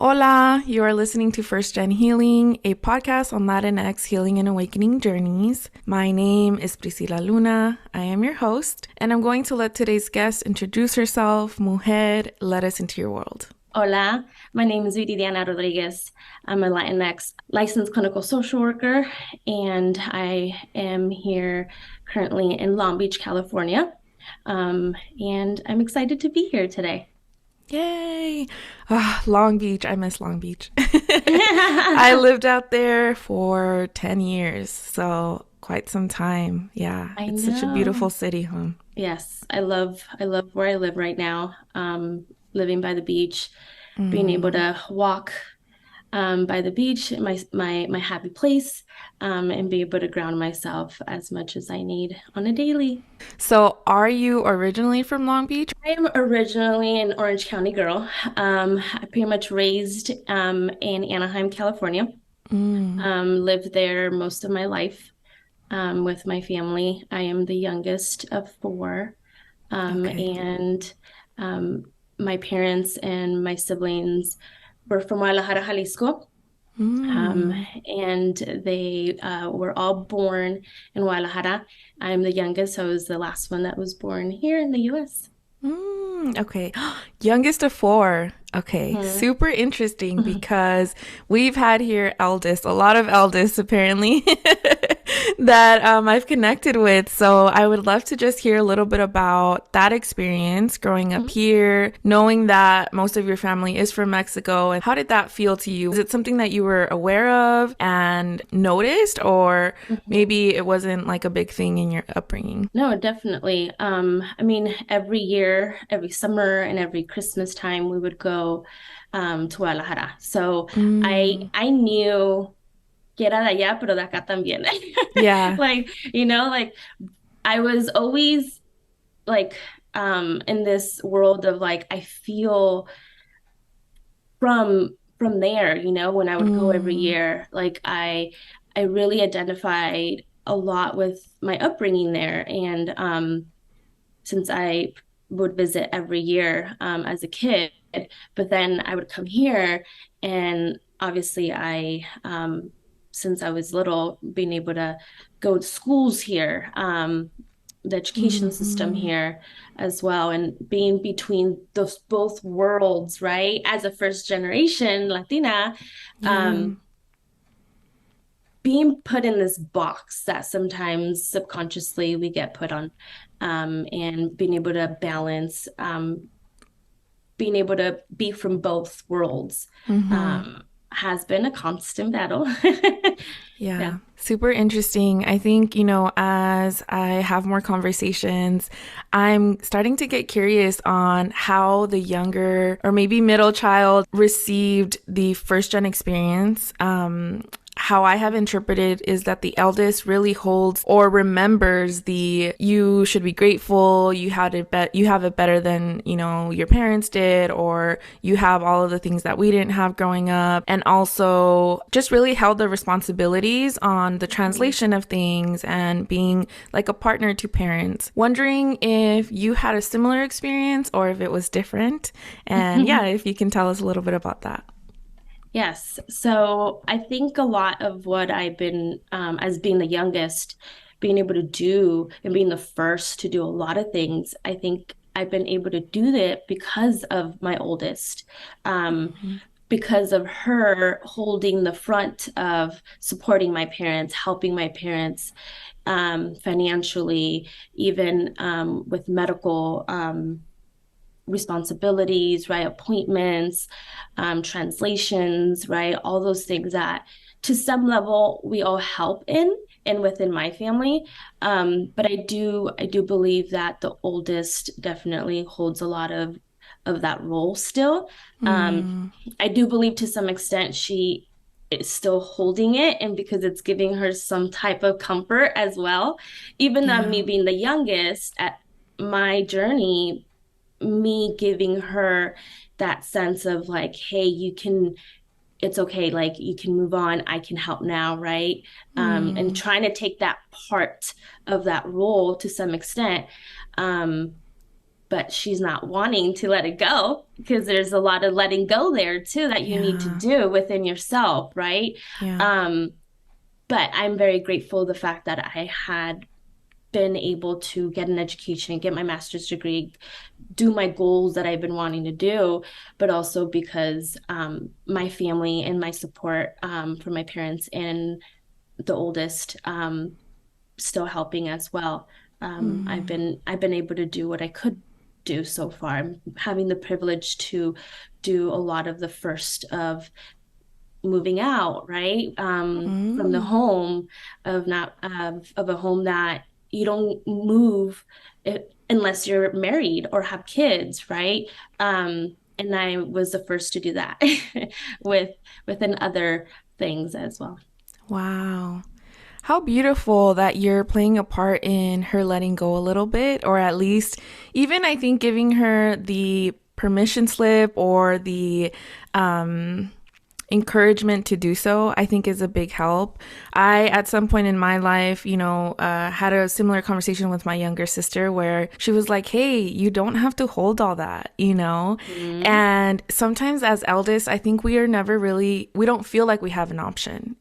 Hola, you are listening to FirstGen Healing, a podcast on Latinx healing and awakening journeys. My name is Priscila Luna. I am your host, and I'm going to let today's guest introduce herself. Mujer, let us into your world. Hola, my name is Viridiana Rodriguez. I'm a Latinx licensed clinical social worker, and I am here currently in Long Beach, California. And I'm excited to be here today. Yay! Long Beach. I miss Long Beach. I lived out there for 10 years, so quite some time. Yeah, I it's such a beautiful know. city, huh? Yes, I love where I live right now. Living by the beach, being able Mm. to walk by the beach, my happy place, and be able to ground myself as much as I need on a daily. So, are you originally from Long Beach? I am originally an Orange County girl. I pretty much raised in Anaheim, California. Mm. Lived there most of my life with my family. I am the youngest of four, Okay. and um, my parents and my siblings were from Guadalajara, Jalisco. Um, Mm. and they were all born in Guadalajara. I'm the youngest, so I was the last one that was born here in the US. Okay. Youngest of four. Okay. Mhm. Super interesting because we've had here eldest, a lot of eldest apparently that I've connected with. So I would love to just hear a little bit about that experience growing up here, knowing that most of your family is from Mexico. And how did that feel to you? Is it something that you were aware of and noticed, or Mhm. maybe it wasn't like a big thing in your upbringing? No, definitely. I mean, every year, every summer, and every Christmas time, we would go to Guadalajara. So Mm. I knew que era de allá, pero de acá también. Yeah. Like, like I was always like in this world of like I feel from there, when I would go every Mm. year, like I really identified a lot with my upbringing there. And since I would visit every year as a kid, but then I would come here and obviously since I was little, being able to go to schools here, the education system Mhm. here as well, and being between those both worlds, right? As a first generation Latina, Yeah. um, being put in this box that sometimes subconsciously we get put on, and being able to balance, being able to be from both worlds, Mhm. um, has been a constant battle. Yeah. Yeah, super interesting. I think, as I have more conversations, I'm starting to get curious on how the younger or maybe middle child received the first gen experience. How I have interpreted is that the eldest really holds or remembers the you should be grateful, you have it better than, your parents did, or you have all of the things that we didn't have growing up, and also just really held the responsibilities on the Mhm. translation of things and being like a partner to parents. Wondering if you had a similar experience or if it was different. And yeah, if you can tell us a little bit about that. Yes. So I think a lot of what I've been, as being the youngest, being able to do and being the first to do a lot of things, I think I've been able to do that because of my oldest, um, because of her holding the front of supporting my parents, helping my parents, financially, even with medical. Responsibilities, right? Appointments, translations, right? All those things that to some level we all help in and within my family. But I do believe that the oldest definitely holds a lot of that role still. Um, Mm, I do believe to some extent she is still holding it and because it's giving her some type of comfort as well. Even though me yeah. being the youngest at my journey, me giving her that sense of like, hey, it's okay, like you can move on, I can help now, right? And Mm, trying to take that part of that role to some extent. Um, but she's not wanting to let it go because there's a lot of letting go there too that you need to Yeah. do within yourself, right? Yeah. Um, but I'm very grateful the fact that I had been able to get an education, get my master's degree, do my goals that I've been wanting to do, but also because my family and my support from my parents and the oldest still helping as well. I've been able to do what I could do so far. I'm having the privilege to do a lot of the first of moving out, right? From the Mm. home of not of a home that you don't move unless you're married or have kids, right? And I was the first to do that with within other things as well. Wow. How beautiful that you're playing a part in her letting go a little bit, or at least even I think giving her the permission slip or the encouragement to do so, I think is a big help. I, at some point in my life, had a similar conversation with my younger sister where she was like, hey, you don't have to hold all that. Mhm. And sometimes as eldest, I think we are never really, we don't feel like we have an option.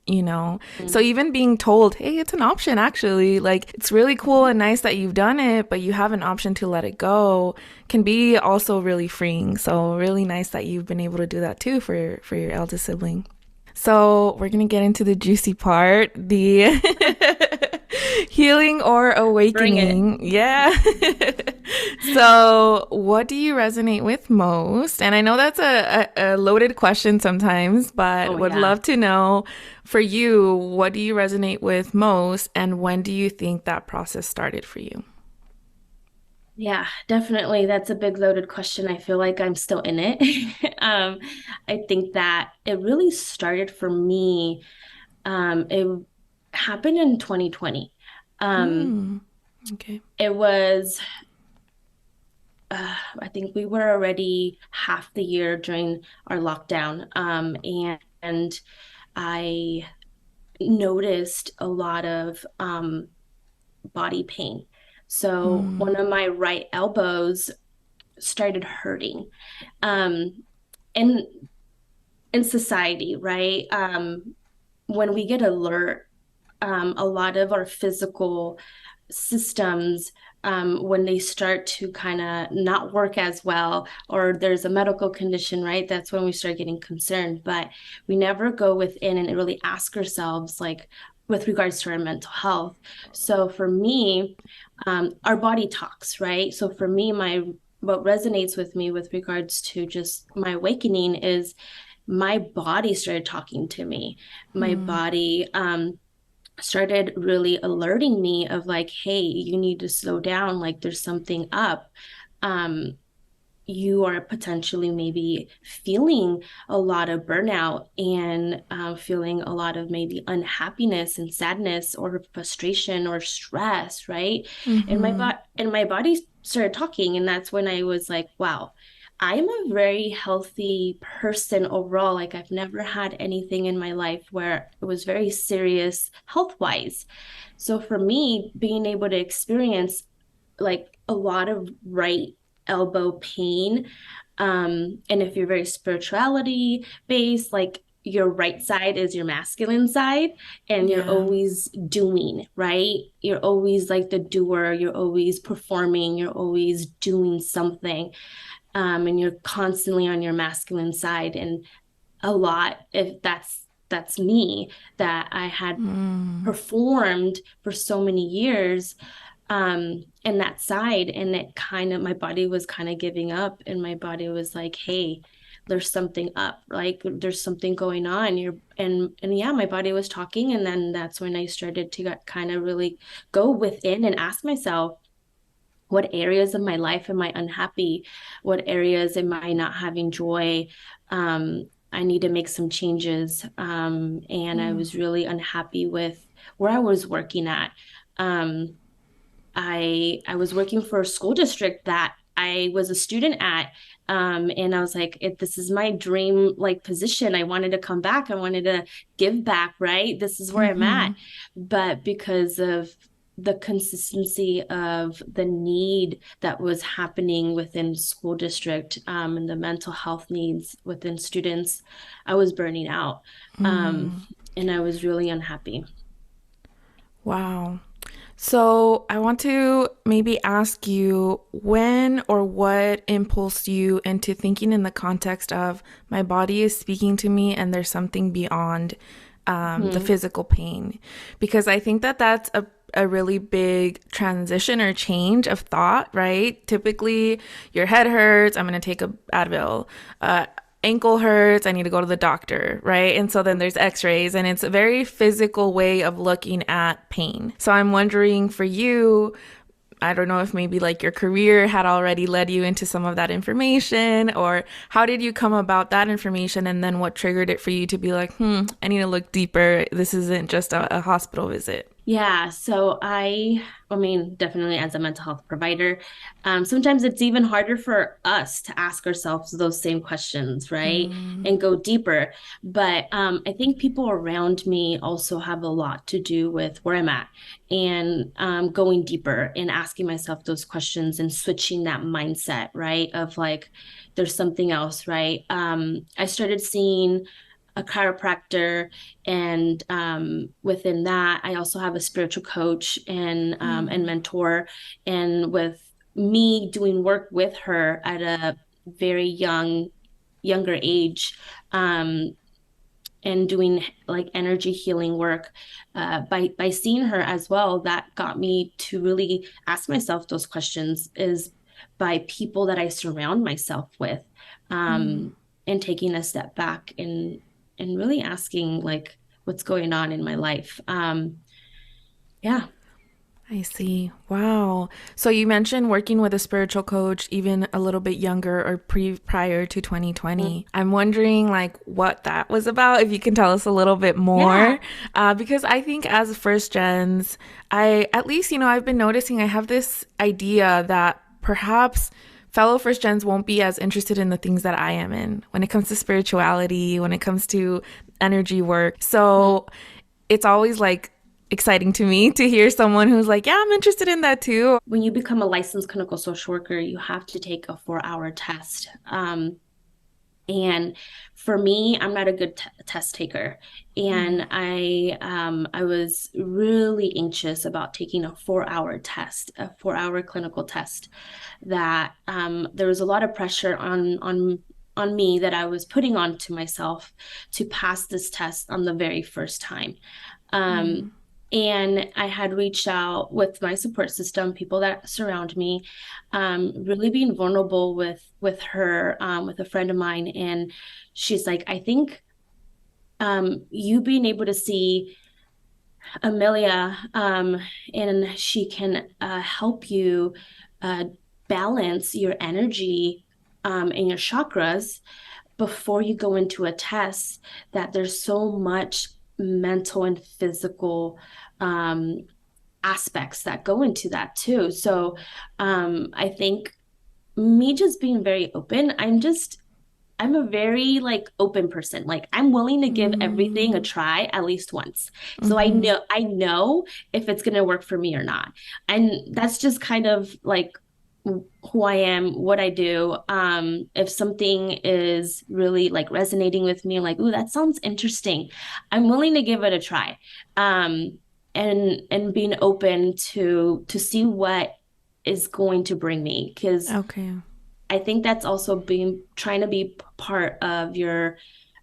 So Mhm. even being told, hey, it's an option actually, like it's really cool and nice that you've done it, but you have an option to let it go can be also really freeing. So really nice that you've been able to do that too for your eldest sibling. So we're gonna get into the juicy part, the healing or Bring it. awakening. Yeah. So what do you resonate with most? And I know that's a loaded question sometimes, but Oh would yeah. love to know for you, what do you resonate with most, and when do you think that process started for you? Yeah, definitely. That's a big loaded question. I feel like I'm still in it. Um, I think that it really started for me. It happened in 2020. Um, Mm, okay. it was, I think we were already half the year during our lockdown. And I noticed a lot of body pain. So Mm, one of my right elbows started hurting. Um, and in society, right? When we get alert, a lot of our physical systems, when they start to kind of not work as well, or there's a medical condition, right? That's when we start getting concerned. But we never go within and really ask ourselves, like, with regards to our mental health. So for me, our body talks, right? So for me, my what resonates with me with regards to just my awakening is my body started talking to me. My mm, body started really alerting me of like, hey, you need to slow down. Like there's something up. Um, you are potentially maybe feeling a lot of burnout and feeling a lot of maybe unhappiness and sadness or frustration or stress, right? mm-hmm, And my body started talking, and that's when I was like, wow, I'm a very healthy person overall. Like I've never had anything in my life where it was very serious health wise. So for me, being able to experience like a lot of right elbow pain. And if you're very spirituality based, like your right side is your masculine side, and you're yeah, always doing, right? You're always like the doer, you're always performing, you're always doing something. And you're constantly on your masculine side. And a lot, if that's me, that I had mm, performed for so many years and that side, and it kind of my body was kind of giving up, and my body was like, hey, there's something up, like there's something going on. You're and yeah, my body was talking, and then that's when I started to kind of really go within and ask myself, what areas of my life am I unhappy? What areas am I not having joy? I need to make some changes. And I mm, was really unhappy with where I was working at. Um, I was working for a school district that I was a student at. And I was like, if this is my dream like position, I wanted to come back. I wanted to give back, right? This is where I'm mm-hmm, at. But because of the consistency of the need that was happening within school district, and the mental health needs within students, I was burning out. Um, and I was really unhappy. Wow. So I want to maybe ask you when or what impulsed you into thinking in the context of my body is speaking to me and there's something beyond the Hmm. physical pain. Because I think that that's a really big transition or change of thought, right? Typically, your head hurts, I'm going to take a Advil. Ankle hurts, I need to go to the doctor, right? And so then there's x-rays, and it's a very physical way of looking at pain. So I'm wondering for you, I don't know if maybe like your career had already led you into some of that information, or how did you come about that information, and then what triggered it for you to be like, I need to look deeper. This isn't just a hospital visit. Yeah, so I mean, definitely as a mental health provider, sometimes it's even harder for us to ask ourselves those same questions, right? And go deeper. But I think people around me also have a lot to do with where I'm at and going deeper and asking myself those questions and switching that mindset, right? Of like, there's something else, right? I started seeing a chiropractor, and within that I also have a spiritual coach and mentor. And with me doing work with her at a very younger age, um, and doing like energy healing work, by seeing her as well, that got me to really ask myself those questions, is by people that I surround myself with, and taking a step back and really asking like what's going on in my life. Yeah. I see. Wow. So you mentioned working with a spiritual coach even a little bit younger or prior to 2020. I'm wondering like what that was about, if you can tell us a little bit Yeah. more. Because I think as first gens, I at least, I've been noticing I have this idea that perhaps fellow first gens won't be as interested in the things that I am in when it comes to spirituality, when it comes to energy work. So it's always like exciting to me to hear someone who's like, yeah, I'm interested in that too. When you become a licensed clinical social worker, you have to take a 4-hour test. And for me, I'm not a good test taker. And I was really anxious about taking a 4-hour test, a 4-hour clinical test, that there was a lot of pressure on me that I was putting onto myself to pass this test on the very first time. Um, and I had reached out with my support system, people that surround me, really being vulnerable with her, with a friend of mine, and she's like, I think you being able to see Amelia, and she can help you uh, balance your energy, and your chakras before you go into a test, that there's so much mental and physical um, aspects that go into that too. So I think me just being very open, I'm a very like open person. Like I'm willing to give everything a try at least once. So I know if it's going to work for me or not. And that's just kind of like who I am, what I do. If something is really like resonating with me, like, ooh, that sounds interesting, I'm willing to give it a try. And being open to see what is going to bring me, because Okay. I think that's also being trying to be part of your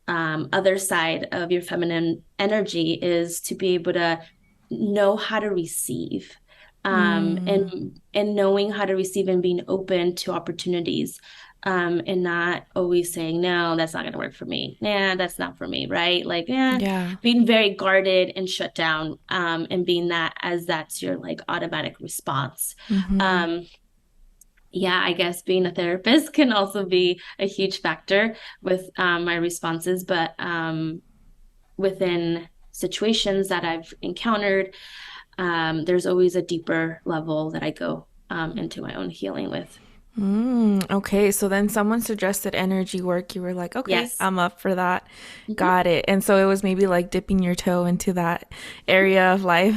other side of your feminine energy, is to be able to know how to receive, and knowing how to receive and being open to opportunities, and not always saying no, that's not going to work for me, nah, that's not for me, right? Like, yeah, Yeah. being very guarded and shut down, and being that as that's your like automatic response. um yeah, I guess being a therapist can also be a huge factor with my responses, but within situations that I've encountered, there's always a deeper level that I go into my own healing with. Okay, so then someone suggested energy work. You were like, okay, Yes. I'm up for that. Mhm. Got it. And so it was maybe like dipping your toe into that area of life.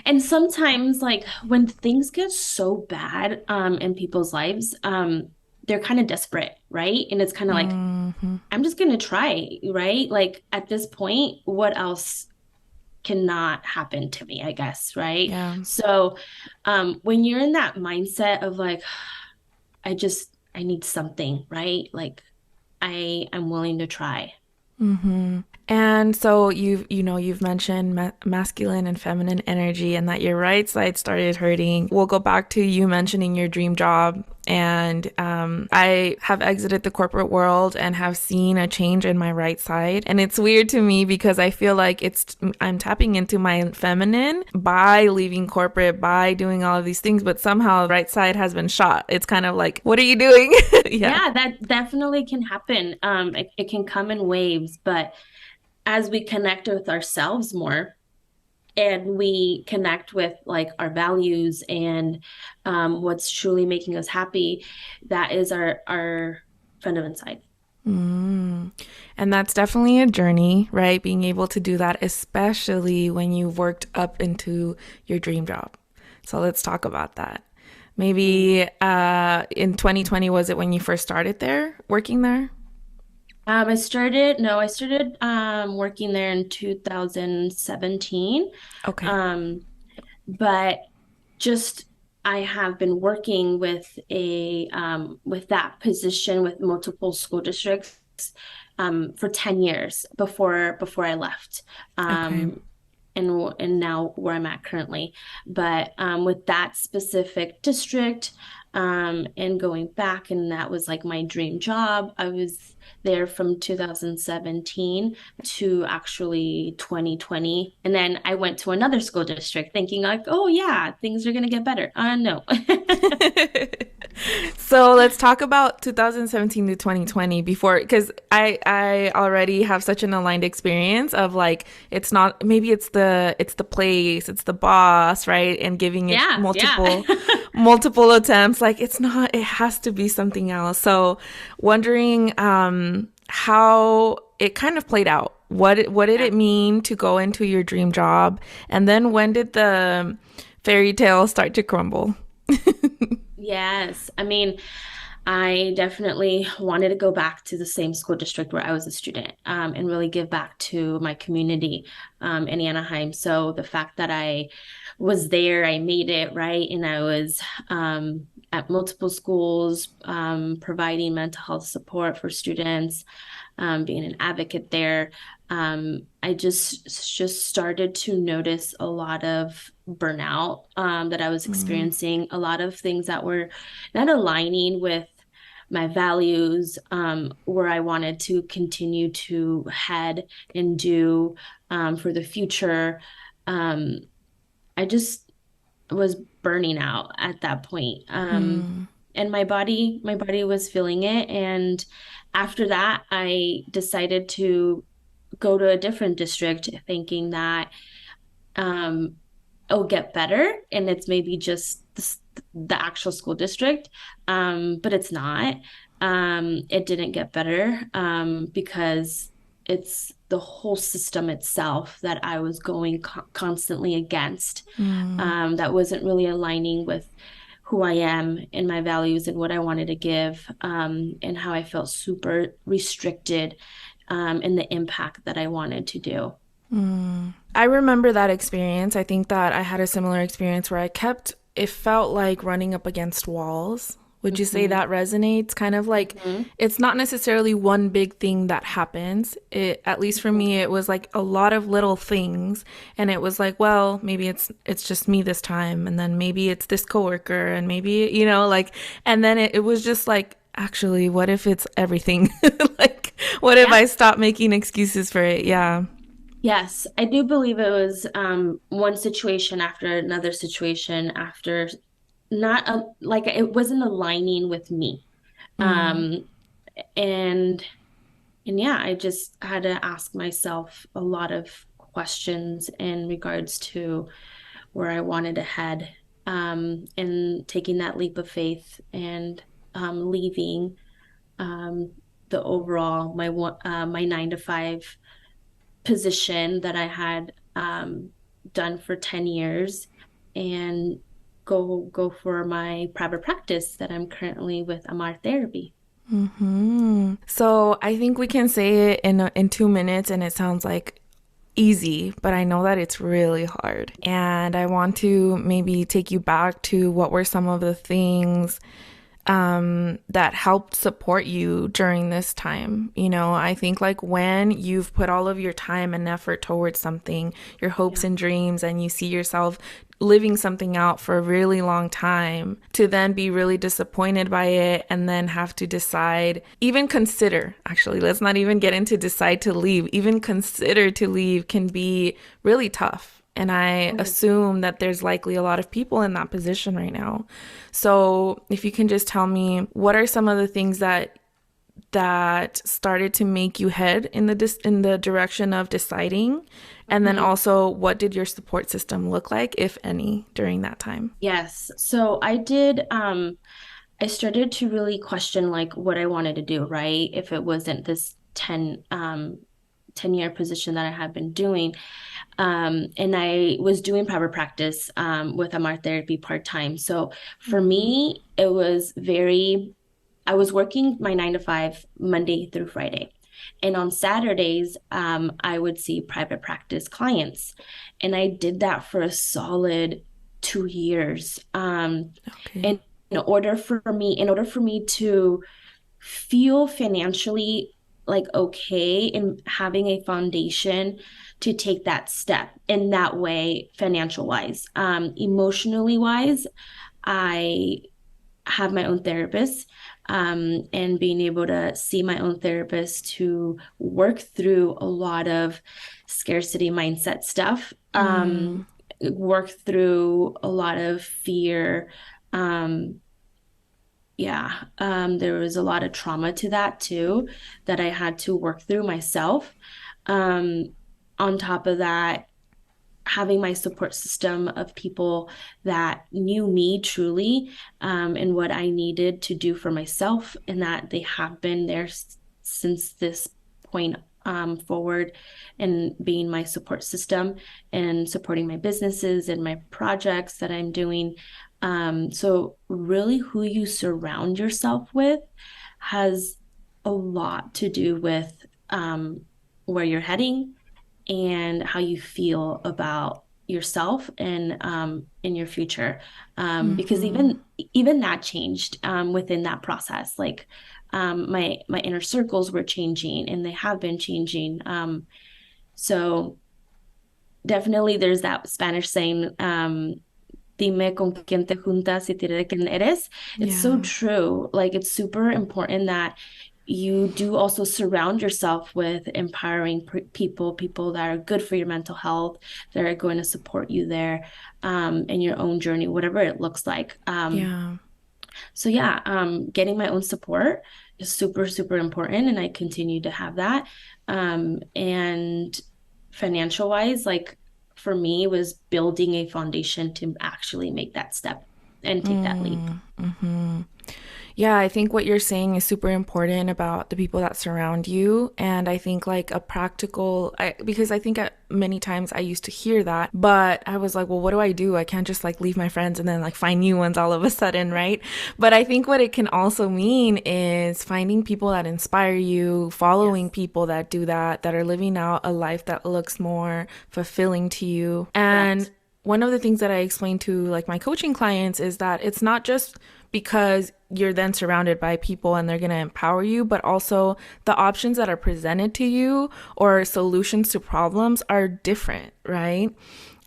And sometimes, like when things get so bad in people's lives, they're kind of desperate, right? And it's kind of like, Hmm. I'm just gonna try, right? Like at this point, what else cannot happen to me, I guess, right? Yeah. So when you're in that mindset of like, I need something, right? Like I'm willing to try. And so you've mentioned masculine and feminine energy and that your right side started hurting. We'll go back to you mentioning your dream job. And I have exited the corporate world and have seen a change in my right side. And it's weird to me because I feel like I'm tapping into my feminine by leaving corporate, by doing all of these things, but somehow the right side has been shot. It's kind of like, what are you doing? Yeah. Yeah, that definitely can happen. It can come in waves, but as we connect with ourselves more and we connect with like our values and what's truly making us happy, that is our feminine side. And that's definitely a journey, right? Being able to do that, especially when you've worked up into your dream job. So let's talk about that. Mhm. Maybe in 2020, was it when you first started there, working there? I started working there in 2017. Okay. Um, but just I have been working with a with that position with multiple school districts for 10 years before I left. Okay. Um, and now where I'm at currently. But with that specific district, and going back, and that was like my dream job. I was there from 2017 to actually 2020, and then I went to another school district thinking like, oh yeah, things are gonna get better. No. So let's talk about 2017 to 2020 before, because I already have such an aligned experience of like it's not, maybe it's the place, it's the boss, right, and giving it Yeah, yeah. multiple attempts. Like it's not, it has to be something else. So wondering how it kind of played out. What did Yeah. it mean to go into your dream job, and then when did the fairy tale start to crumble? Yes. I mean, I definitely wanted to go back to the same school district where I was a student, and really give back to my community, in Anaheim. So the fact that I was there, I made it, right? And I was at multiple schools, providing mental health support for students, being an advocate there. I just started to notice a lot of burnout, that I was Mm, experiencing, a lot of things that were not aligning with my values, where I wanted to continue to head and do, for the future. Um, I just was burning out at that point. mm, And my body was feeling it. And after that, I decided to go to a different district thinking that um, it'll get better and it's maybe just the actual school district. But it's not. It didn't get better, because it's the whole system itself that I was going constantly against, mm, that wasn't really aligning with who I am and my values and what I wanted to give, and how I felt super restricted, and the impact that I wanted to do. mm. I remember that experience. I think that I had a similar experience where it felt like running up against walls. Would you say Hmm. that resonates? Kind of like Hmm. it's not necessarily one big thing that happens. At least for me, Hmm. it was like a lot of little things. And it was like, well, maybe it's just me this time. And then maybe it's this coworker. And maybe, like, and then it was just like, actually, what if it's everything? Like, what if Yeah. I stop making excuses for it? Yeah. Yes, I do believe it was one situation after another situation after not like it wasn't aligning with me. Mm, Um, and yeah, I just had to ask myself a lot of questions in regards to where I wanted to head. and taking that leap of faith and leaving um, the overall my 9 to 5 position that I had done for 10 years and go for my private practice that I'm currently with Amar Therapy. So I think we can say it in 2 minutes, and it sounds like easy, but I know that it's really hard. And I want to maybe take you back to what were some of the things that helped support you during this time. I think like when you've put all of your time and effort towards something, your hopes Yeah. and dreams, and you see yourself living something out for a really long time, to then be really disappointed by it and then have to decide, even consider, actually, let's not even get into decide to leave, even consider to leave can be really tough. And I Oh, assume that there's likely a lot of people in that position right now. So if you can just tell me, what are some of the things that started to make you head in the direction of deciding, and then mhm. also what did your support system look like, if any, during that time? Yes. So I started to really question like what I wanted to do, right? If it wasn't this 10-year position that I had been doing. And I was doing private practice with Amar Therapy part-time. So for me, I was working my 9 to 5 Monday through Friday. And on Saturdays, I would see private practice clients. And I did that for a solid 2 years. Okay. And in order for me to feel financially like okay in having a foundation to take that step in that way, financial wise, emotionally wise, I have my own therapist, and being able to see my own therapist to work through a lot of scarcity mindset stuff, work through a lot of fear. Yeah, there was a lot of trauma to that too that I had to work through myself. Um, on top of that, having my support system of people that knew me truly, and what I needed to do for myself, and that they have been there since this point forward, and being my support system and supporting my businesses and my projects that I'm doing. So, really, who you surround yourself with has a lot to do with where you're heading and how you feel about yourself and in your future, because even that changed within that process, like my inner circles were changing and they have been changing, so definitely there's that Spanish saying, dime con quién te juntas y te diré quién eres. It's so Yeah. true. Like it's super important that you do also surround yourself with empowering people that are good for your mental health, that are going to support you there, in your own journey, whatever it looks like. Yeah. So yeah, getting my own support is super, super important, and I continue to have that. And financial wise, like for me, was building a foundation to actually make that step and take that leap. Yeah, I think what you're saying is super important about the people that surround you. And I think like a practical, because I think many times I used to hear that, but I was like, well, what do I do? I can't just like leave my friends and then like find new ones all of a sudden, right? But I think what it can also mean is finding people that inspire you, following Yes, people that do that, that are living out a life that looks more fulfilling to you. And correct. one of the things that I explain to like my coaching clients is that it's not just because you're then surrounded by people and they're going to empower you, but also the options that are presented to you or solutions to problems are different, right?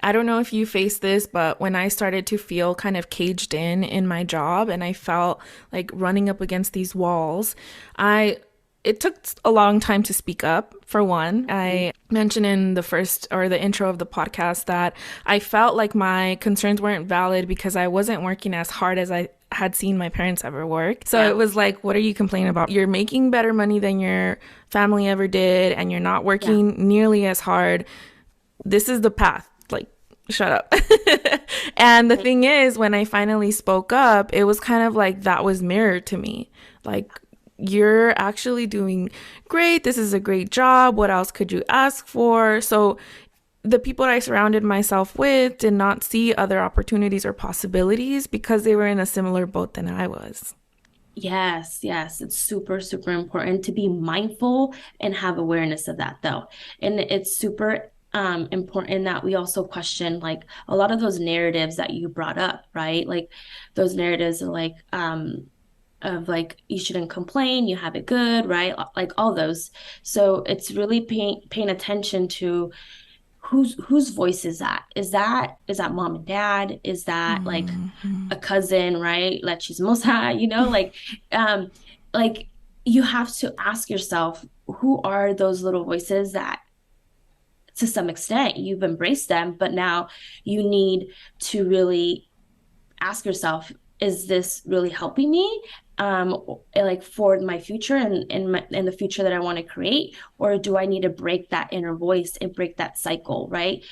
I don't know if you face this, but when I started to feel kind of caged in my job and I felt like running up against these walls, I it took a long time to speak up. For one, Mhm. I mentioned in the first or the intro of the podcast that I felt like my concerns weren't valid because I wasn't working as hard as I had seen my parents ever work. So it Yeah, was like, what are you complaining about? You're making better money than your family ever did, and you're not yeah, working nearly as hard. This is the path. Like, shut up. And the thing is, when I finally spoke up, it was kind of like that was mirrored to me. Like, you're actually doing great. This is a great job. What else could you ask for? So, the people I surrounded myself with did not see other opportunities or possibilities because they were in a similar boat than I was. Yes, yes, it's super, super important to be mindful and have awareness of that though. And it's super important that we also question like a lot of those narratives that you brought up, right? Like those narratives of like you shouldn't complain, you have it good, right? Like all those. So it's really paying attention to whose voice is that? Is that mom and dad? Is that like Mm-hmm. a cousin, right? La chismosa, um, like you have to ask yourself, who are those little voices that to some extent you've embraced them, but now you need to really ask yourself, is this really helping me? Like for my future and in the future that I want to create, or do I need to break that inner voice and break that cycle, right?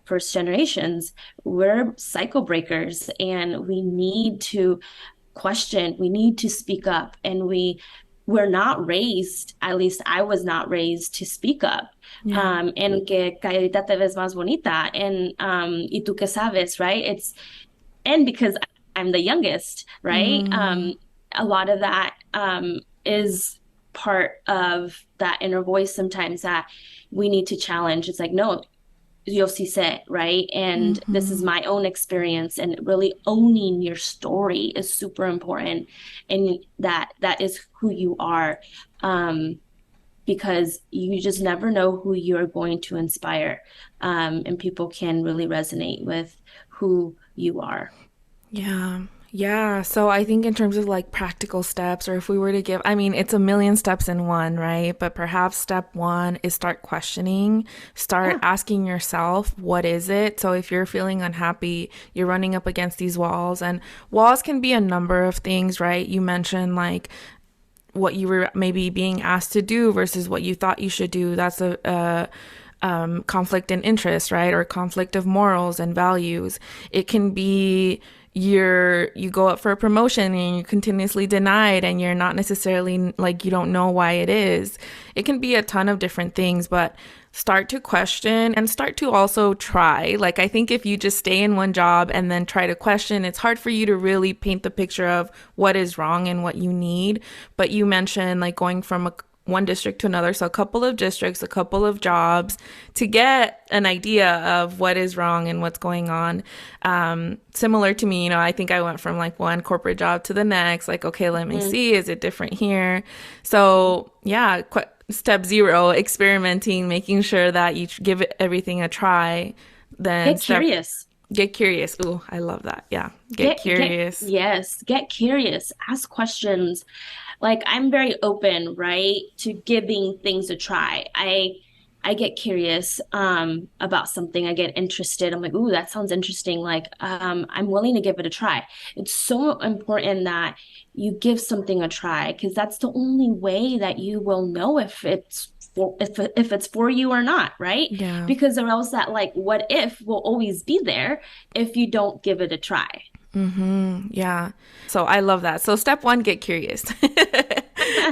First generations, we're cycle breakers and we need to question, we need to speak up, and we're not raised, at least I was not raised to speak up. Yeah. And que calladita te ves más bonita, and y tú qué sabes, right? It's and because I'm the youngest, right? Mm, A lot of that is part of that inner voice sometimes that we need to challenge. It's like, no, you'll see it, right? And this is mm-hmm. my own experience, and really owning your story is super important. And that is who you are. Because you just never know who you're going to inspire. And people can really resonate with who you are. Yeah. Yeah. So I think in terms of like practical steps, or if we were to give, I mean, it's a million steps in one, right? But perhaps step one is start questioning, start Yeah. asking yourself, what is it? So if you're feeling unhappy, you're running up against these walls, and walls can be a number of things, right? You mentioned like what you were maybe being asked to do versus what you thought you should do. That's a conflict in interest, right? Or conflict of morals and values. It can be you go up for a promotion and you're continuously denied and you're not necessarily like you don't know why it is. It can be a ton of different things, but start to question and start to also try. Like, I think if you just stay in one job and then try to question, it's hard for you to really paint the picture of what is wrong and what you need. But you mentioned like going from one district to another. So a couple of districts, a couple of jobs to get an idea of what is wrong and what's going on. Similar to me, I think I went from like one corporate job to the next. Like, okay, let me Mm-hmm. see. Is it different here? So yeah, step zero, experimenting, making sure that you give it everything a try. Then Get curious. get curious. Ooh, I love that. Yeah. Get curious. Yes, get curious, ask questions. Like I'm very open, right, to giving things a try. I get curious about something. I get interested. I'm like, ooh, that sounds interesting. Like I'm willing to give it a try. It's so important that you give something a try because that's the only way that you will know if it's for you or not, right? Yeah. Because or else that like what if will always be there if you don't give it a try. Yeah. So I love that. So step one, get curious.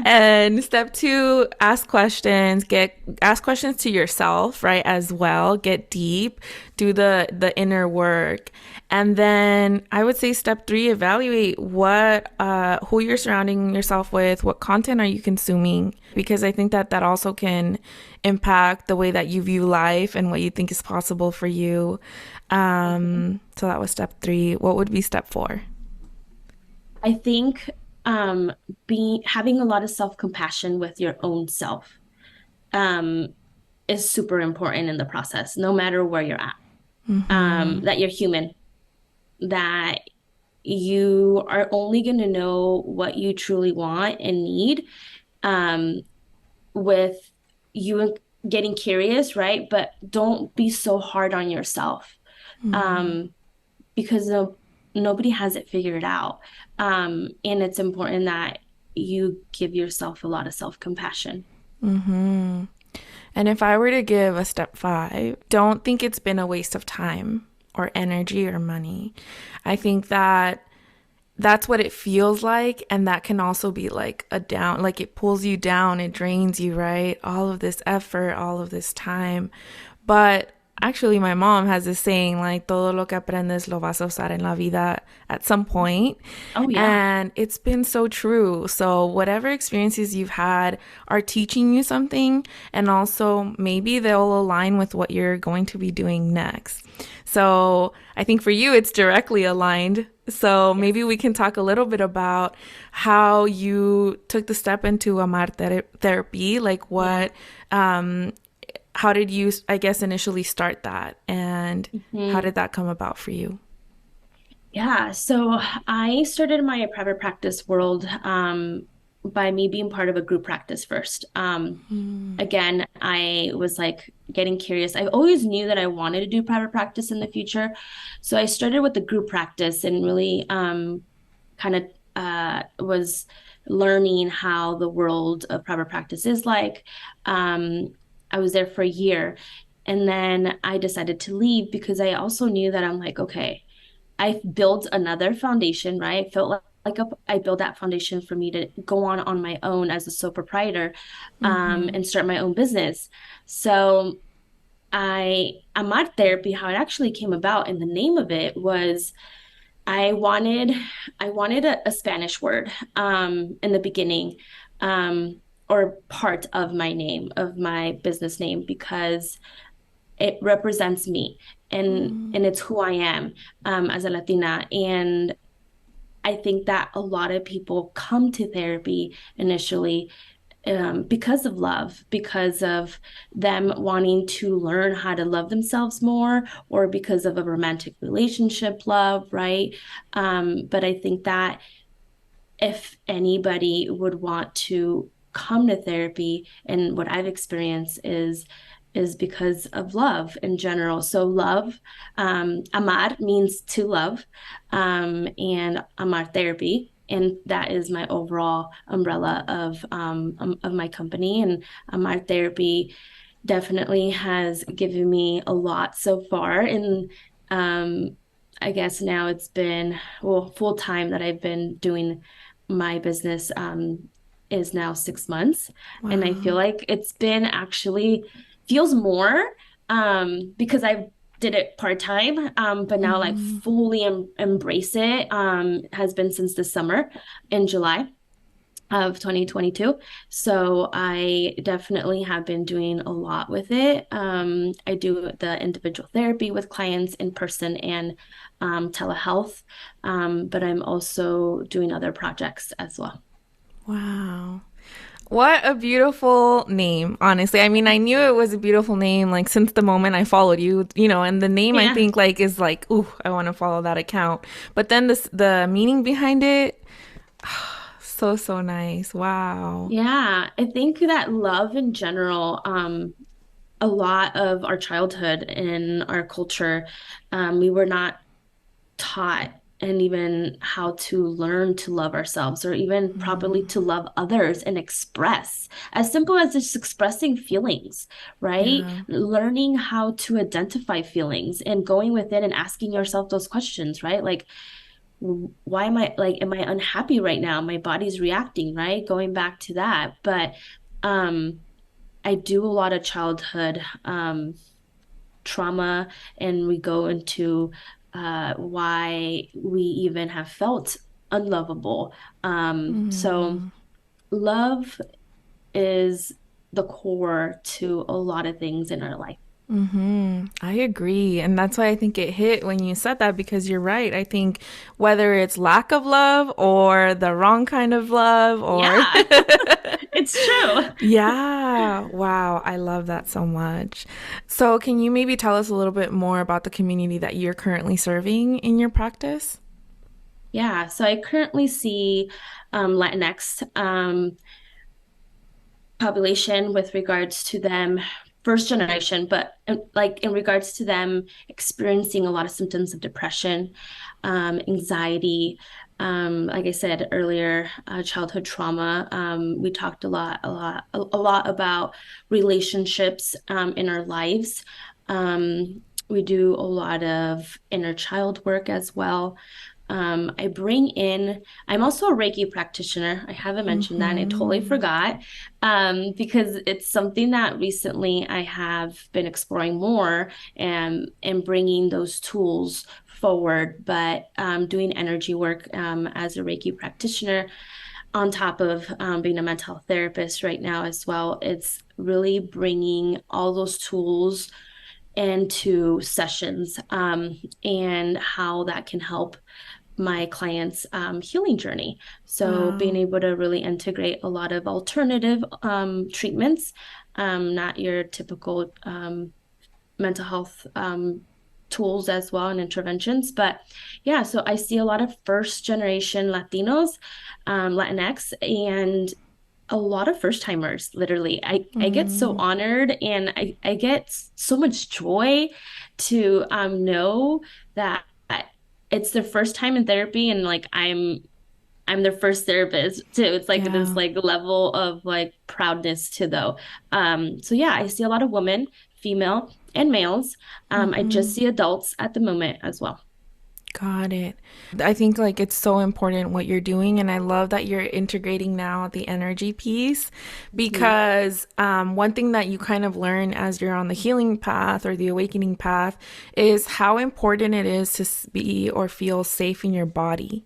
And step two, ask questions to yourself, right? As well. Get deep, do the inner work. And then I would say step three, evaluate who you're surrounding yourself with, what content are you consuming? Because I think that that also can impact the way that you view life and what you think is possible for you. So that was step three. What would be step four? I think being having a lot of self-compassion with your own self um is super important in the process, no matter where you're at. Mm-hmm. That you're human, that you are only going to know what you truly want and need um with you getting curious, right? But don't be so hard on yourself. Um because nobody has it figured out. And it's important that you give yourself a lot of self-compassion. Mm-hmm. And if I were to give a step five, don't think it's been a waste of time. or energy or money. I think that that's what it feels like, and that can also be like a down, like it pulls you down, it drains you, right? All of this effort, all of this time. But actually my mom has this saying like todo lo que aprendes lo vas a usar en la vida at some point. Oh yeah. And it's been so true. So whatever experiences you've had are teaching you something, and also maybe they'll align with what you're going to be doing next. So I think for you it's directly aligned. So maybe Yes. we can talk a little bit about how you took the step into Amar Therapy, like Yeah. what how did you, I guess, initially start that, and how Mhm. did that come about for you? Yeah, so I started my private practice world by me being part of a group practice first. Again, I was like getting curious. I always knew that I wanted to do private practice in the future. So I started with the group practice and really kind of was learning how the world of private practice is like. Um, I was there for a year and then I decided to leave because I also knew that I'm like, okay, I've built another foundation, right? I felt I built that foundation for me to go on my own as a sole proprietor, and start my own business. So Amar Therapy, how it actually came about, and the name of it was I wanted I wanted a Spanish word in the beginning, or part of my name, of my business name, because it represents me and it's who I am as a Latina. And I think that a lot of people come to therapy initially because of love, because of them wanting to learn how to love themselves more, or because of a romantic relationship love, right? But I think that if anybody would want to come to therapy, and what I've experienced is because of love in general. So love, amar means to love, and amar therapy. And that is my overall umbrella of my company. And Amar Therapy definitely has given me a lot so far. And um, I guess now it's been, well, full time that I've been doing my business is now 6 months. And I feel Wow. like it's been actually feels more because I did it part time, but now like fully embrace it has been since the summer in July of 2022. So I definitely have been doing a lot with it. I do the individual therapy with clients in person and telehealth, but I'm also doing other projects as well. Wow. What a beautiful name, honestly. I mean, I knew it was a beautiful name like since the moment I followed you, and the name I Yeah. think like is like, ooh, I want to follow that account. But then the meaning behind it, so so nice. Wow. Yeah, I think that love in general, a lot of our childhood in our culture, we were not taught and even how to learn to love ourselves or even properly to love others and express as simple as just expressing feelings, right? Yeah. Learning how to identify feelings and going within and asking yourself those questions, right? Like, why am I like, am I unhappy right now? My body's reacting, right? Going back to that. But um I do a lot of childhood trauma, and we go into why we even have felt unlovable. So love is the core to a lot of things in our life. I agree. And that's why I think it hit when you said that, because you're right. I think whether it's lack of love or the wrong kind of love or Yeah, it's true. yeah, wow, I love that so much. So, can you maybe tell us a little bit more about the community that you're currently serving in your practice? Yeah, so I currently see Latinx population with regards to them first generation, but like in regards to them experiencing a lot of symptoms of depression, anxiety, like I said earlier, childhood trauma. We talked a lot about relationships in our lives. We do a lot of inner child work as well. I bring in, I'm also a Reiki practitioner. I haven't mentioned that and I totally Mm-hmm. forgot, because it's something that recently I have been exploring more and bringing those tools forward. But doing energy work as a Reiki practitioner on top of being a mental health therapist right now as well, it's really bringing all those tools into sessions and how that can help my clients' healing journey. So being Wow. able to really integrate a lot of alternative treatments, not your typical mental health tools as well and interventions. But yeah, so I see a lot of first generation Latinos, Latinx, and a lot of first timers, literally. I get so Mm, honored and I get so much joy to know that it's their first time in therapy and like I'm their first therapist too. It's like this yeah. like level of like proudness to though. So yeah, I see a lot of women, female and males. I Mm-hmm. just see adults at the moment as well. Got it. I think like it's so important what you're doing, and I love that you're integrating now the energy piece Mhm. because one thing that you kind of learn as you're on the healing path or the awakening path is how important it is to be or feel safe in your body.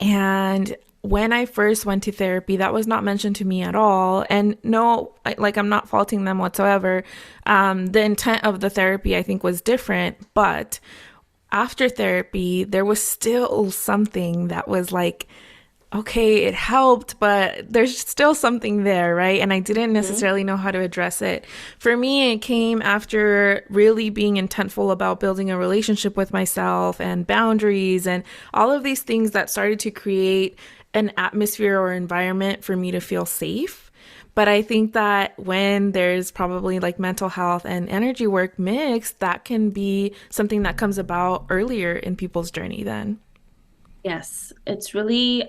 And when I first went to therapy, that was not mentioned to me at all. And no, like I'm not faulting them whatsoever. The intent of the therapy, I think, was different, but after therapy, there was still something that was like, okay, it helped, but there's still something there, right? And I didn't Mhm. necessarily know how to address it. For me, it came after really being intentful about building a relationship with myself and boundaries and all of these things that started to create an atmosphere or environment for me to feel safe. But I think that when there's probably like mental health and energy work mixed, that can be something that comes about earlier in people's journey then. Yes, it's really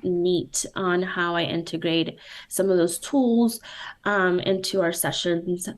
neat on how I integrate some of those tools into our sessions.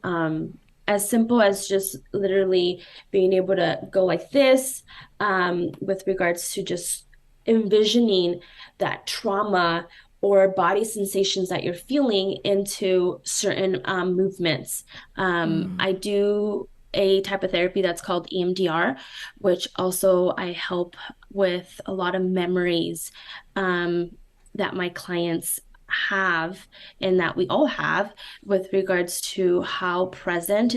As simple as just literally being able to go like this with regards to just envisioning that trauma or body sensations that you're feeling into certain movements. I do a type of therapy that's called EMDR, which also I help with a lot of memories um, that my clients have and that we all have with regards to how present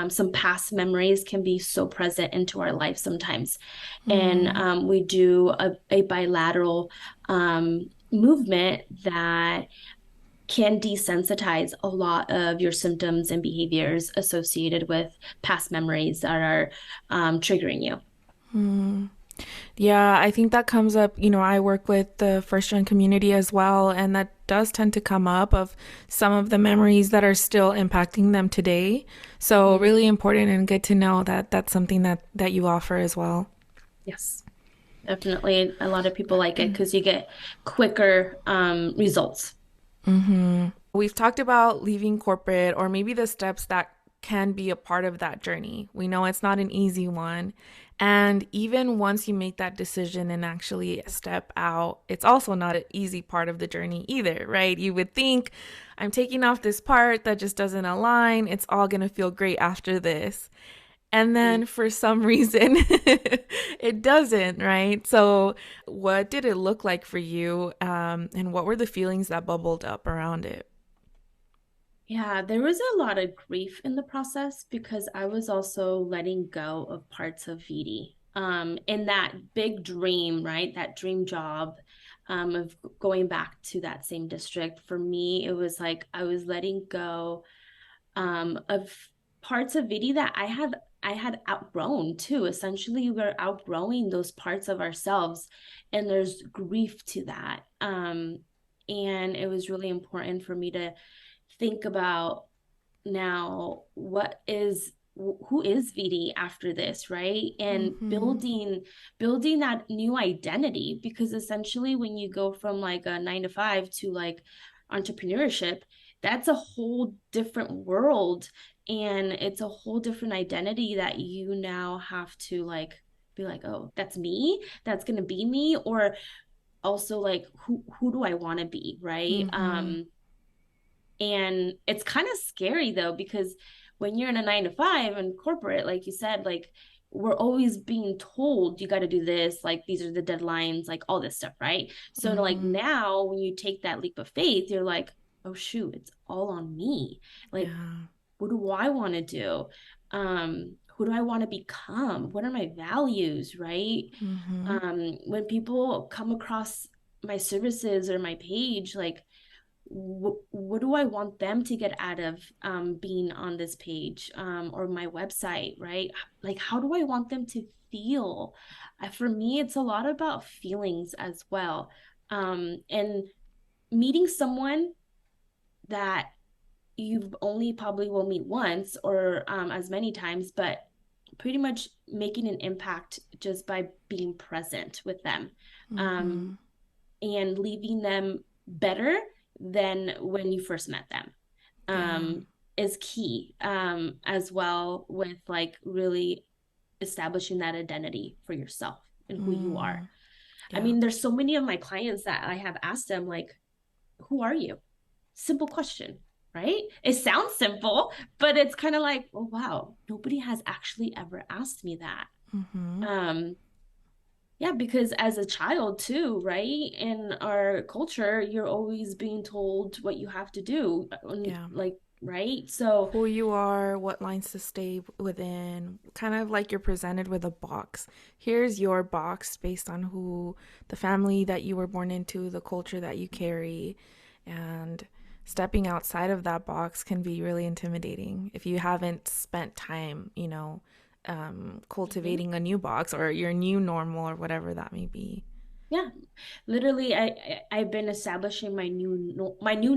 some past memories can be so present into our life sometimes. And we do a bilateral movement that can desensitize a lot of your symptoms and behaviors associated with past memories that are triggering you. Yeah, I think that comes up. I work with the first gen community as well, and that does tend to come up of some of the memories that are still impacting them today. So, Mhm. really important and good to know that that's something that you offer as well. Yes. Definitely, a lot of people like it because you get quicker results. We've talked about leaving corporate or maybe the steps that can be a part of that journey. We know it's not an easy one. And even once you make that decision and actually step out, it's also not an easy part of the journey either, right? You would think, I'm taking off this part that just doesn't align. It's all going to feel great after this. And Mm. then for some reason, it doesn't, right? So, what did it look like for you? And what were the feelings that bubbled up around it? Yeah, there was a lot of grief in the process because I was also letting go of parts of VD. In that big dream, right? That dream job of going back to that same district. For me, it was like I was letting go of parts of Vidi that I had outgrown too. Essentially, we're outgrowing those parts of ourselves, and there's grief to that. And it was really important for me to think about now who is VD after this, right? And Mm-hmm. building that new identity because essentially when you go from like a 9 to 5 to like entrepreneurship, that's a whole different world And it's a whole different identity that you now have to like be like, oh, that's me, that's going to be me. Or also like, who do I want to be, right? Mm-hmm. And it's kind of scary though, because when you're in a 9 to 5 and corporate, like you said, like we're always being told you got to do this, like these are the deadlines, like all this stuff, right? So like Mm-hmm. now when you take that leap of faith, you're like, oh shoot, it's all on me. Like, Yeah. what do I want to do? Who do I want to become? What are my values, right? Mm-hmm. When people come across my services or my page, like what do I want them to get out of being on this page or my website, right? Like, how do I want them to feel? For me, it's a lot about feelings as well. And meeting someone that you've only probably will meet once or as many times, but pretty much making an impact just by being present with them. Mm-hmm. Um, and leaving them better than when you first met them Yeah. is key as well with like really establishing that identity for yourself and who you are. Mm. I Yeah. mean, there's so many of my clients that I have asked them, like, who are you? Simple question, right? It sounds simple, but it's kind of like, oh, wow, nobody has actually ever asked me that. Mm-hmm. Um, Yeah, because as a child too, right? In our culture, you're always being told what you have to do, Yeah. like, right? So, Who you are, what lines to stay within, kind of like you're presented with a box. Here's your box based on who the family that you were born into, the culture that you carry, and stepping outside of that box can be really intimidating if you haven't spent time, mhm. cultivating a new box or your new normal or whatever that may be. Yeah, literally, I've been establishing my new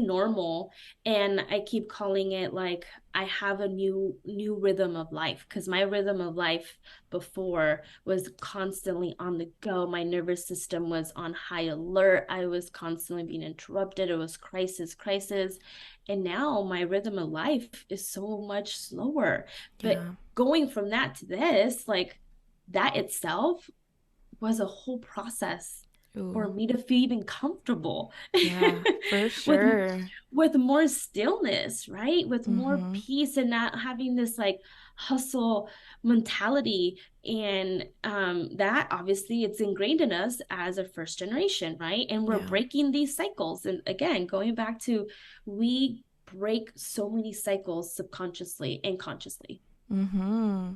normal, and I keep calling it like I have a new rhythm of life because my rhythm of life before was constantly on the go. My nervous system was on high alert. I was constantly being interrupted. It was crisis, and now my rhythm of life is so much slower. But Yeah. going from that to this, like that itself was a whole process for Ooh. me to feel even comfortable Yeah, for with sure. more stillness, right? With more Mm-hmm. peace and not having this like hustle mentality. And that obviously it's ingrained in us as a first generation, right? And we're Yeah. breaking these cycles. And again, going back to we break so many cycles subconsciously and consciously. Mm-hmm.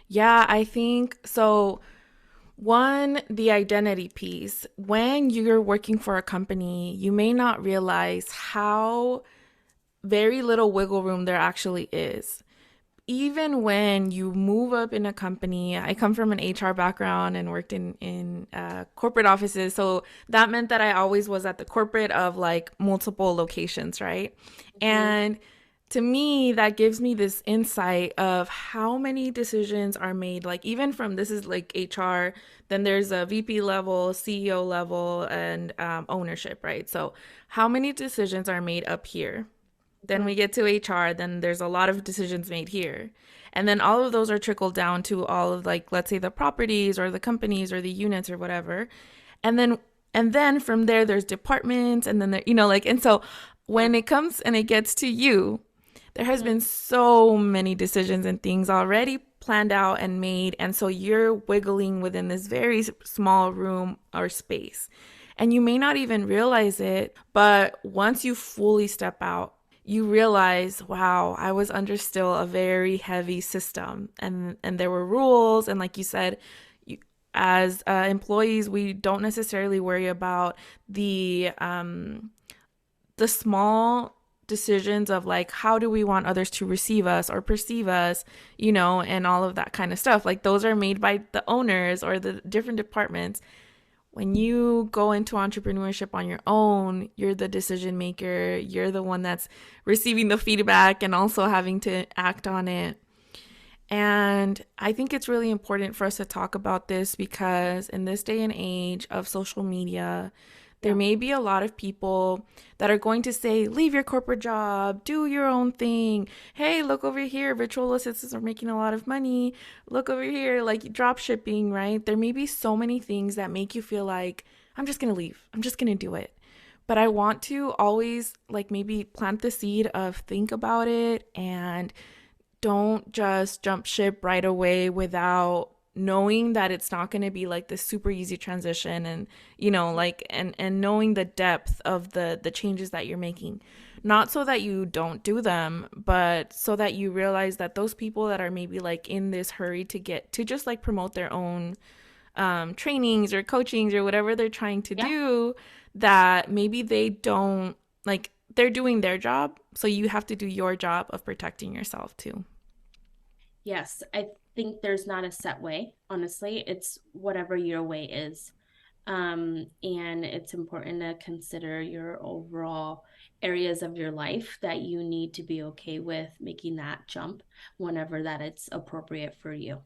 Yeah, I think so. One, the identity piece. When you're working for a company, you may not realize how very little wiggle room there actually is. Even when you move up in a company, I come from an HR background and worked in corporate offices, so that meant that I always was at the corporate of like multiple locations, right? Mhm. And to me, that gives me this insight of how many decisions are made. Like even from this is like HR, then there's a VP level, CEO level, and ownership, right? So how many decisions are made up here? Then we Mhm. get to HR, then there's a lot of decisions made here. And then all of those are trickled down to all of like let's say the properties or the companies or the units or whatever. And then from there there's departments and then there like and so Yeah. when it comes and it gets to you, there has Mhm. been so many decisions and things already planned out and made and so you're wiggling within this very small room or space. And you may not even realize it, but once you fully step out you realize, wow, I was under still a very heavy system, and there were rules, and like you said, you, as employees, we don't necessarily worry about the small decisions of like how do we want others to receive us or perceive us, and all of that kind of stuff. Like those are made by the owners or the different departments. When you go into entrepreneurship on your own, you're the decision maker, you're the one that's receiving the feedback and also having to act on it. And I think it's really important for us to talk about this because in this day and age of social media, There Yeah. may be a lot of people that are going to say, leave your corporate job, do your own thing. Hey, look over here. Virtual assistants are making a lot of money. Look over here, like drop shipping, right? There may be so many things that make you feel like, I'm just going to leave. I'm just going to do it. But I want to always like maybe plant the seed of think about it and don't just jump ship right away without knowing that it's not going to be like this super easy transition, and like and knowing the depth of the changes that you're making, not so that you don't do them, but so that you realize that those people that are maybe like in this hurry to get to just like promote their own trainings or coachings or whatever they're trying to Yeah. do, that maybe they don't like they're doing their job, so you have to do your job of protecting yourself too. Yes. I think there's not a set way, honestly. It's whatever your way is. And it's important to consider your overall areas of your life that you need to be okay with making that jump whenever that it's appropriate for you.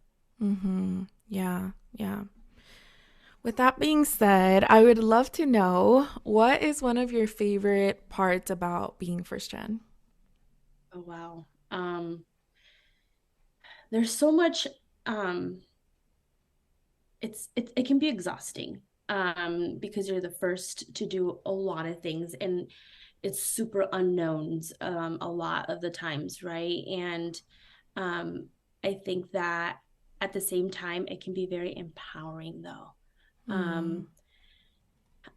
Yeah, yeah. With that being said, I would love to know what is one of your favorite parts about being first gen? Oh, wow. There's so much um it can be exhausting because you're the first to do a lot of things and it's super unknowns a lot of the times, right? And um I think that at the same time it can be very empowering though. Mm, um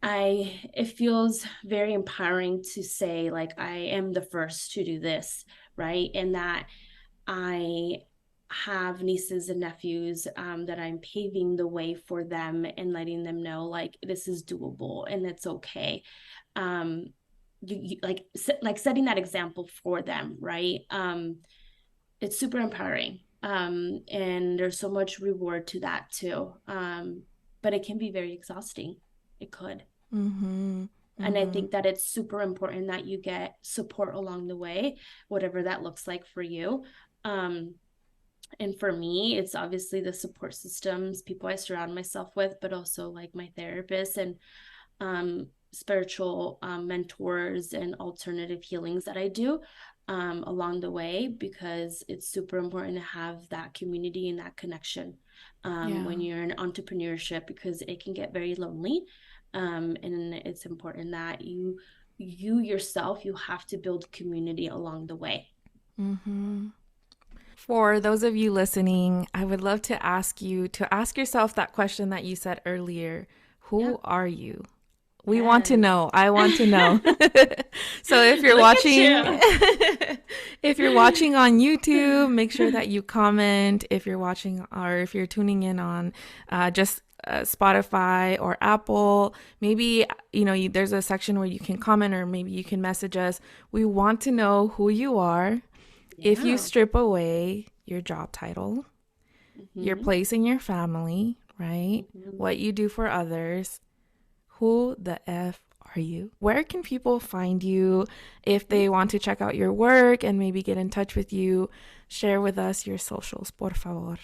it feels very empowering to say like I am the first to do this, right? And that I have nieces and nephews that I'm paving the way for them and letting them know like this is doable and it's okay. Um, like setting that example for them, right? It's super empowering. And there's so much reward to that too. But it can be very exhausting. It could. mm-hmm. And I Mm-hmm. think that it's super important that you get support along the way, whatever that looks like for you. Um, and for me, it's obviously the support systems, people I surround myself with, but also like my therapist and spiritual mentors and alternative healings that I do along the way, because it's super important to have that community and that connection when Yeah. you're in entrepreneurship, because it can get very lonely. And it's important that you yourself, you have to build community along the way. Mm-hmm. For those of you listening, I would love to ask you to ask yourself that question that you said earlier. Yeah. Who are you? We want to Yes. know. I want to know. So if you're Look at watching, you. if you're watching on YouTube, make sure that you comment. If you're watching or if you're tuning in on just Spotify or Apple, maybe there's a section where you can comment or maybe you can message us. We want to know who you are. If you Yeah. strip away your job title, your Hmm. place in your family, right? Hmm. What you do for others, who the F are you? Where can people find you if they want to check out your work and maybe get in touch with you? Share with us your socials, por favor.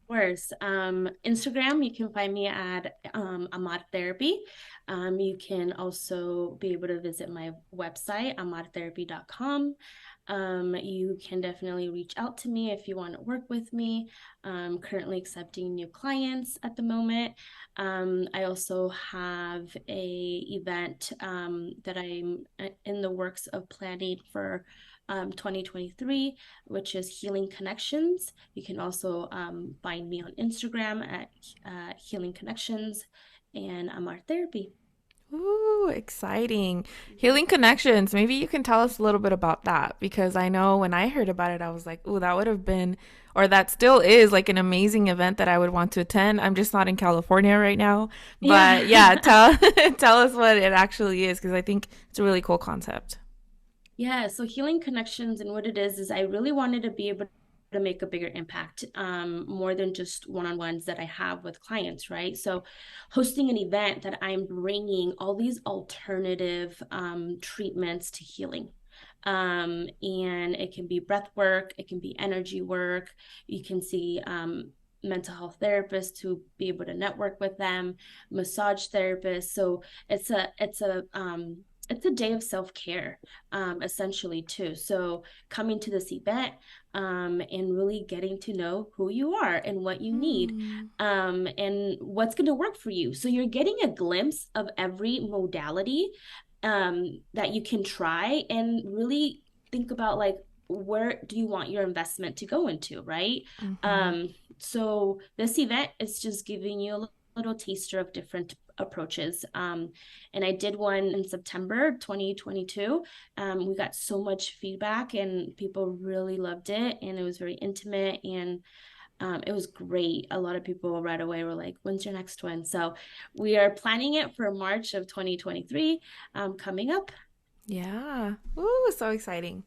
Course. Instagram, you can find me at Amar Therapy. You can also be able to visit my website, amartherapy.com. You can definitely reach out to me if you want to work with me. I'm currently accepting new clients at the moment. I also have a event that I'm in the works of planning for 2023, which is Healing Connections. You can also find me on Instagram at Healing Connections and Amar Therapy. Ooh, exciting. Healing Connections. Maybe you can tell us a little bit about that because I know when I heard about it, I was like, ooh, that would have been, or that still is like an amazing event that I would want to attend. I'm just not in California right now. But yeah, Yeah. tell us what it actually is because I think it's a really cool concept. Yeah, so Healing Connections, and what it is I really wanted to be able to make a bigger impact, more than just one-on-ones that I have with clients, right? So hosting an event that I'm bringing all these alternative treatments to healing. And it can be breath work, it can be energy work. You can see mental health therapists to be able to network with them, massage therapists. So it's a day of self-care, essentially too. So coming to this event, and really getting to know who you are and what you need, Hmm. and what's going to work for you. So you're getting a glimpse of every modality, that you can try, and really think about like, where do you want your investment to go into, right? Mm-hmm. Um, so this event is just giving you a little taster of different approaches. And I did one in September 2022. We got so much feedback and people really loved it, and it was very intimate, and it was great. A lot of people right away were like, when's your next one? So we are planning it for March of 2023, coming up. Yeah. Ooh, so exciting.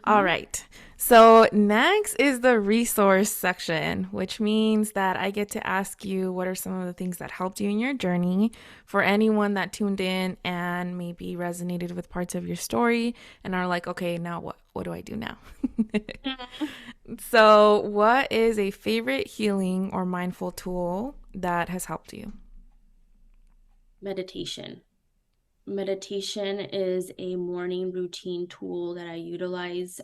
All Mhm. right. So next is the resource section, which means that I get to ask you what are some of the things that helped you in your journey for anyone that tuned in and maybe resonated with parts of your story and are like, okay, now what do I do now? So, what is a favorite healing or mindful tool that has helped you? Meditation. Meditation is a morning routine tool that I utilize,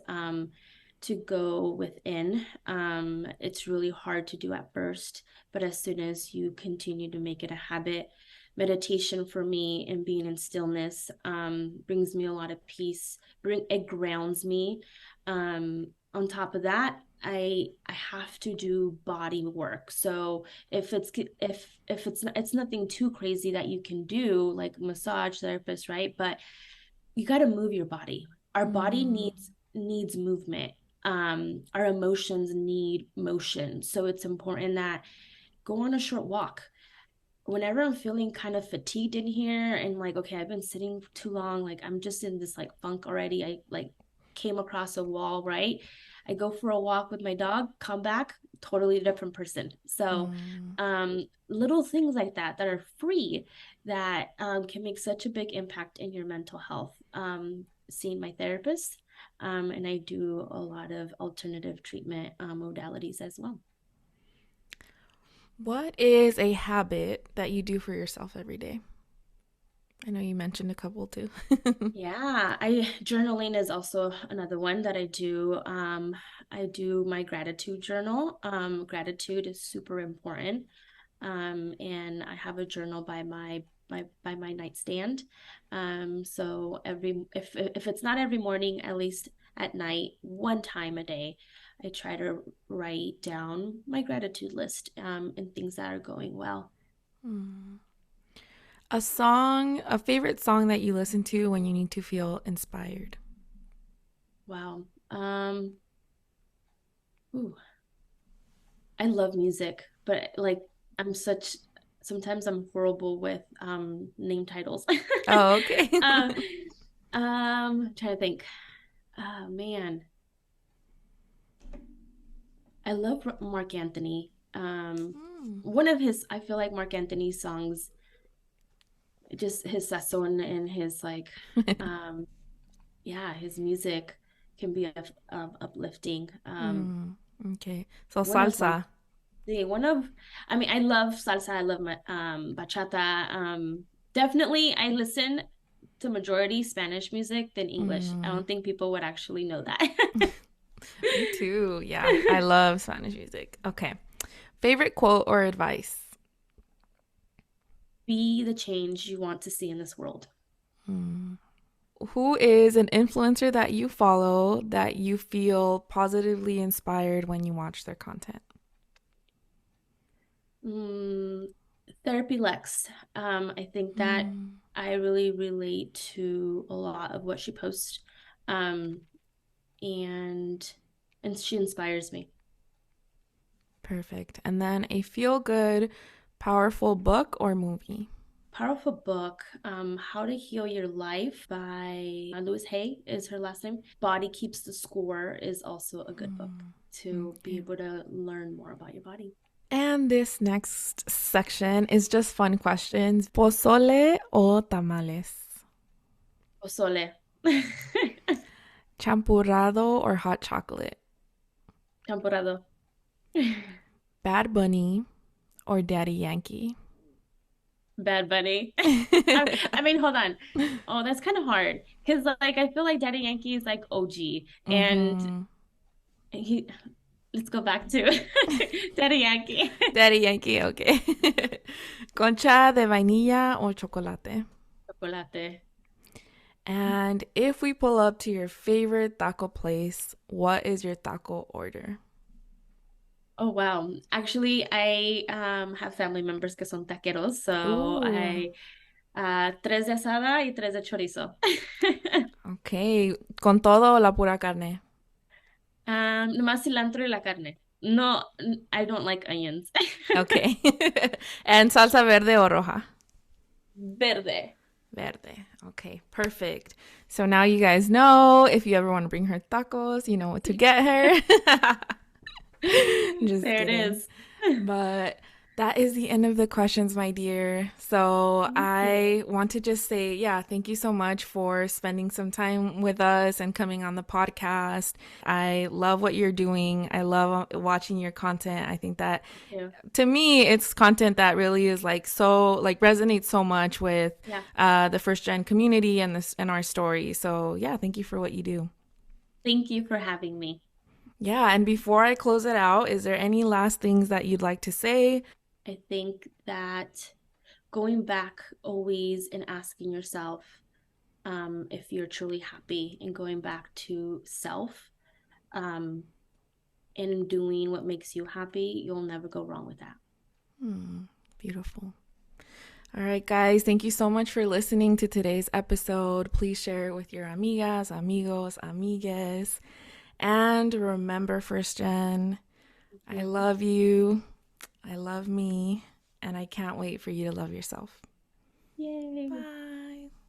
to go within. It's really hard to do at first, but as soon as you continue to make it a habit, meditation for me and being in stillness, brings me a lot of peace. It grounds me. On top of that, I have to do body work. So if it's nothing too crazy that you can do like massage therapist, right? But you got to move your body. Our body Mm, needs movement. Our emotions need motion. So it's important that go on a short walk. Whenever I'm feeling kind of fatigued in here and like, okay, I've been sitting too long, like I'm just in this like funk already. I like came across a wall, right? I go for a walk with my dog, come back, totally different person. So, mm. little things like that that are free, that can make such a big impact in your mental health. Seeing my therapist, and I do a lot of alternative treatment modalities as well. What is a habit that you do for yourself every day? I know you mentioned a couple too. Yeah, I journaling is also another one that I do. I do my gratitude journal. Gratitude is super important. And I have a journal by my nightstand. So if it's not every morning, at least at night, one time a day, I try to write down my gratitude list, and things that are going well. A favorite song that you listen to when you need to feel inspired. Wow. Ooh, I love music, but like I'm such sometimes I'm horrible with name titles. Oh, okay. uh, trying to think. Oh man, I love Mark Anthony. Mm. One of his, I feel like Mark Anthony's songs, just his sazon and his like, um, yeah, his music can be of uplifting. Mm, okay. So One of my salsa. See, one of, I mean, I love salsa. I love my bachata. Definitely, I listen to majority Spanish music than English. I Mm, don't think people would actually know that. me too. Yeah, I love Spanish music. Okay. Favorite quote or advice? Be the change you want to see in this world. Who is an influencer that you follow that you feel positively inspired when you watch their content? Mm, Therapy Lex. I think that Mm, I really relate to a lot of what she posts, um, and she inspires me. perfect. And then a feel good, powerful book or movie. Powerful book, How to Heal Your Life by Louise Hay is her last name. Body Keeps the Score is also a good book to be Okay. able to learn more about your body. And this next section is just fun questions. Pozole o tamales? Pozole. Champurrado or hot chocolate? Champurrado. Bad Bunny or Daddy Yankee? Bad Bunny. I mean, hold on. Oh, that's kind of hard because like I feel like Daddy Yankee is like OG and Mm-hmm. he let's go back to Daddy Yankee. Daddy Yankee, okay. Concha de vainilla or chocolate? Chocolate. And if we pull up to your favorite taco place, what is your taco order? Oh wow. Actually, I have family members que son taqueros, so Ooh, I tres de asada y tres de chorizo. okay. ¿Con todo o la pura carne? Nomás cilantro y la carne. No, I don't like onions. Okay. And salsa verde o roja? Verde. Verde. Okay, perfect. So now you guys know if you ever want to bring her tacos, you know what to get her. Just There it kidding. is. But that is the end of the questions, my dear. So Thank you. I want to just say, yeah, thank you so much for spending some time with us and coming on the podcast. I love what you're doing. I love watching your content. I think that Thank you. to me, it's content that really is like so, like resonates so much with Yeah. the first gen community and this and our story. So yeah, thank you for what you do. Thank you for having me. Yeah, and before I close it out, is there any last things that you'd like to say? I think that going back always and asking yourself if you're truly happy and going back to self um, and doing what makes you happy, you'll never go wrong with that. Beautiful. All right, guys, thank you so much for listening to today's episode. Please share it with your amigas, amigos, amigues. And remember, First Gen, Thank I you. love you. I love me. And I can't wait for you to love yourself. Yay. Bye.